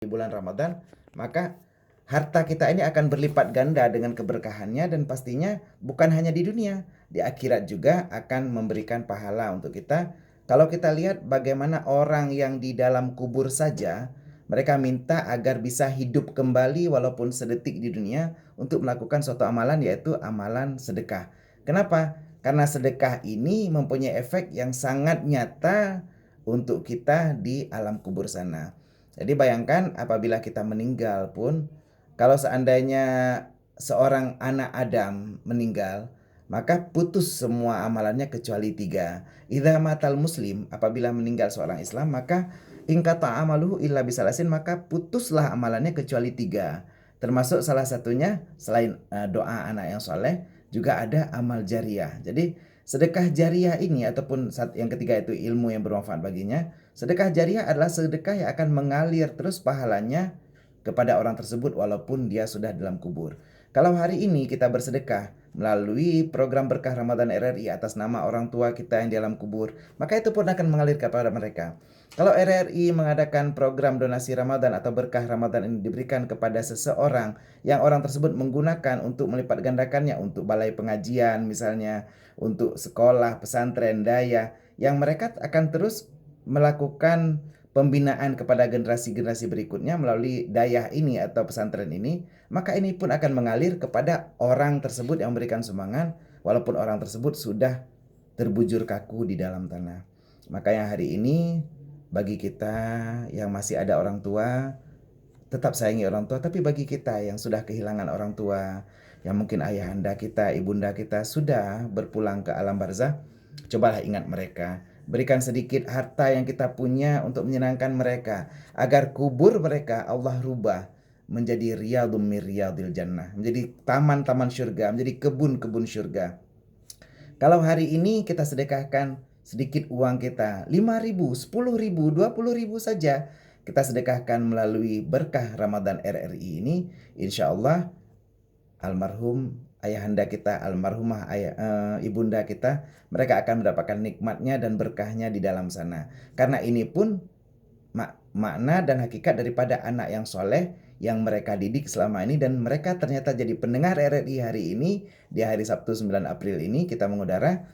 di bulan Ramadan, maka harta kita ini akan berlipat ganda dengan keberkahannya, dan pastinya bukan hanya di dunia, di akhirat juga akan memberikan pahala untuk kita. Kalau kita lihat bagaimana orang yang di dalam kubur saja, mereka minta agar bisa hidup kembali walaupun sedetik di dunia untuk melakukan suatu amalan, yaitu amalan sedekah. Kenapa? Karena sedekah ini mempunyai efek yang sangat nyata untuk kita di alam kubur sana. Jadi bayangkan apabila kita meninggal pun, kalau seandainya seorang anak Adam meninggal, maka putus semua amalannya kecuali 3. Idza matal muslim, apabila meninggal seorang Islam, maka ingkata amaluhu illa bisalasin, maka putuslah amalannya kecuali 3. Termasuk salah satunya selain doa anak yang soleh, juga ada amal jariah. Jadi sedekah jariah ini ataupun yang ketiga itu ilmu yang bermanfaat baginya. Sedekah jariah adalah sedekah yang akan mengalir terus pahalanya kepada orang tersebut walaupun dia sudah dalam kubur. Kalau hari ini kita bersedekah melalui program berkah Ramadan RRI atas nama orang tua kita yang di alam kubur, maka itu pun akan mengalir kepada mereka. Kalau RRI mengadakan program donasi Ramadan atau berkah Ramadan ini diberikan kepada seseorang yang orang tersebut menggunakan untuk melipat gandakannya untuk balai pengajian misalnya, untuk sekolah, pesantren, daya, yang mereka akan terus melakukan pembinaan kepada generasi-generasi berikutnya melalui dayah ini atau pesantren ini, maka ini pun akan mengalir kepada orang tersebut yang memberikan sumbangan walaupun orang tersebut sudah terbujur kaku di dalam tanah. Makanya hari ini bagi kita yang masih ada orang tua, tetap sayangi orang tua, tapi bagi kita yang sudah kehilangan orang tua, yang mungkin ayahanda kita, ibunda kita sudah berpulang ke alam barzah, cobalah ingat mereka. Berikan sedikit harta yang kita punya untuk menyenangkan mereka, agar kubur mereka Allah rubah menjadi riyadhum min riyadhil jannah, menjadi taman-taman syurga, menjadi kebun-kebun syurga. Kalau hari ini kita sedekahkan sedikit uang kita, 5.000, 10.000, 20.000 saja, kita sedekahkan melalui berkah Ramadan RRI ini, insya Allah almarhum ayahanda kita, almarhumah ibunda kita, mereka akan mendapatkan nikmatnya dan berkahnya di dalam sana. Karena ini pun makna dan hakikat daripada anak yang soleh yang mereka didik selama ini, dan mereka ternyata jadi pendengar RRI hari ini, di hari Sabtu 9 April ini kita mengudara.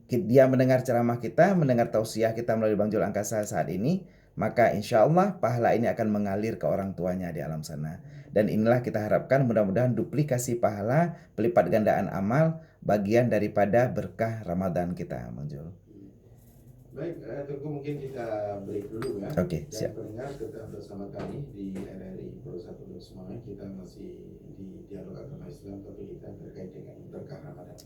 Dia mendengar ceramah kita, mendengar tausiah kita melalui Bang Jul Angkasa saat ini, maka insya Allah pahala ini akan mengalir ke orang tuanya di alam sana. Dan inilah kita harapkan mudah-mudahan duplikasi pahala, pelipat gandaan amal, bagian daripada berkah Ramadan kita, Bang Jul. Baik, tunggu mungkin kita break dulu ya. Oke, siap. Dan pendengar tetap bersama kami di RRI Pro 1 Semangat. Kita masih di dialog agama Islam, tapi kita terkait dengan berkah Ramadan.